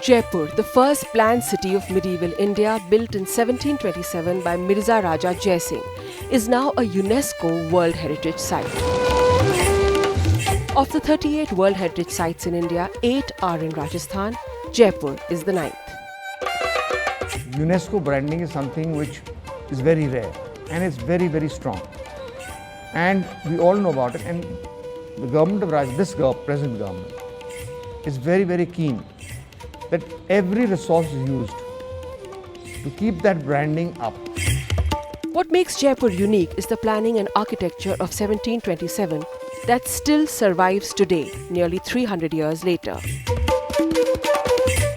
Jaipur, the first planned city of medieval India, built in 1727 by Mirza Raja Jai Singh, is now a UNESCO World Heritage Site. Of the 38 World Heritage Sites in India, 8 are in Rajasthan. Jaipur is the 9th. UNESCO branding is something which is very rare and it's very, very strong. And we all know about it, and the government of Rajasthan, present government, is very, very keen that every resource is used to keep that branding up. What makes Jaipur unique is the planning and architecture of 1727 that still survives today, nearly 300 years later.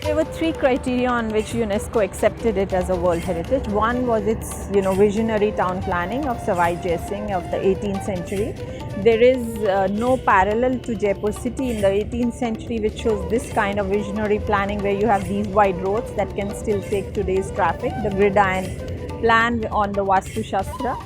There were 3 criteria on which UNESCO accepted it as a World Heritage. One was its visionary town planning of Savai Jai Singh of the 18th century. There is no parallel to Jaipur city in the 18th century which shows this kind of visionary planning where you have these wide roads that can still take today's traffic, the gridiron plan on the Vastu Shastra.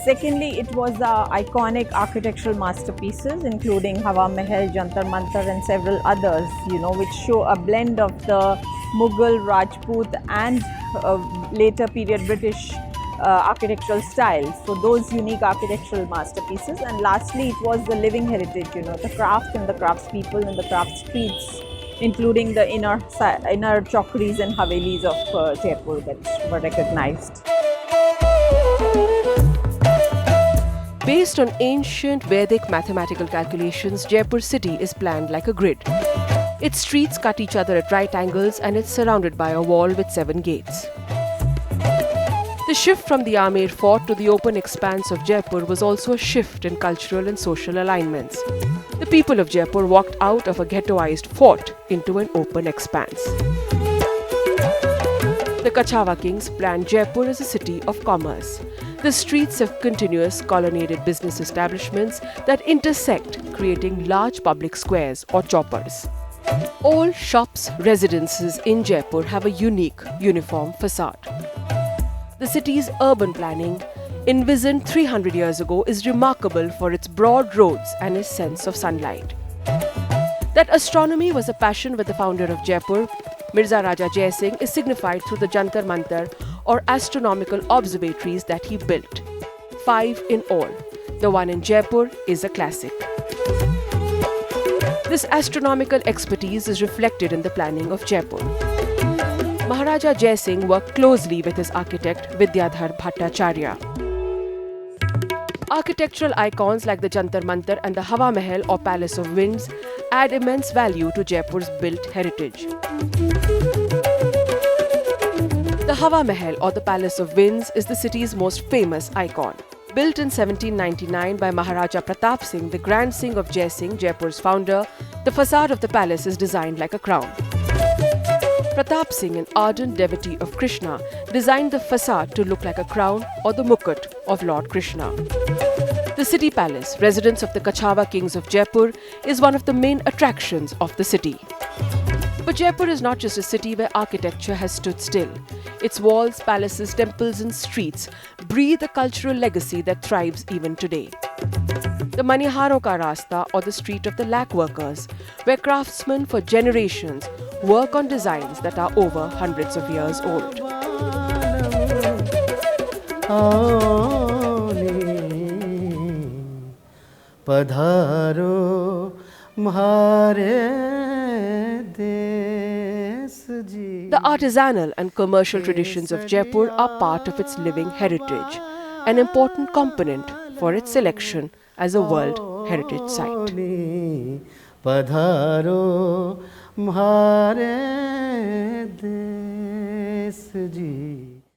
Secondly, it was iconic architectural masterpieces including Hawa Mahal, Jantar Mantar and several others, which show a blend of the Mughal, Rajput and later period British architectural styles. So those unique architectural masterpieces. And lastly, it was the living heritage, the craft and the craftspeople and the craft streets, including the inner chokris and havelis of Jaipur that were recognized. Based on ancient Vedic mathematical calculations, Jaipur city is planned like a grid. Its streets cut each other at right angles and it's surrounded by a wall with 7 gates. The shift from the Amer fort to the open expanse of Jaipur was also a shift in cultural and social alignments. The people of Jaipur walked out of a ghettoized fort into an open expanse. The Kachawa kings planned Jaipur as a city of commerce. The streets have continuous colonnaded business establishments that intersect, creating large public squares or choppers. All shops, residences in Jaipur have a unique, uniform facade. The city's urban planning, envisioned 300 years ago, is remarkable for its broad roads and its sense of sunlight. That astronomy was a passion with the founder of Jaipur, Mirza Raja Jai Singh, is signified through the Jantar Mantar or astronomical observatories that he built. 5 in all. The one in Jaipur is a classic. This astronomical expertise is reflected in the planning of Jaipur. Maharaja Jai Singh worked closely with his architect Vidyadhar Bhattacharya. Architectural icons like the Jantar Mantar and the Hawa Mahal or Palace of Winds add immense value to Jaipur's built heritage. The Hawa Mahal or the Palace of Winds is the city's most famous icon. Built in 1799 by Maharaja Pratap Singh, the grandson of Jai Singh, Jaipur's founder, the facade of the palace is designed like a crown. Pratap Singh, an ardent devotee of Krishna, designed the facade to look like a crown or the mukut of Lord Krishna. The city palace, residence of the Kachawa kings of Jaipur, is one of the main attractions of the city. But Jaipur is not just a city where architecture has stood still. Its walls, palaces, temples and streets breathe a cultural legacy that thrives even today. The Maniharon Ka Rasta or the street of the lac workers, where craftsmen for generations work on designs that are over hundreds of years old. The artisanal and commercial traditions of Jaipur are part of its living heritage, an important component for its selection as a World Heritage Site. पधारो म्हारे देश जी।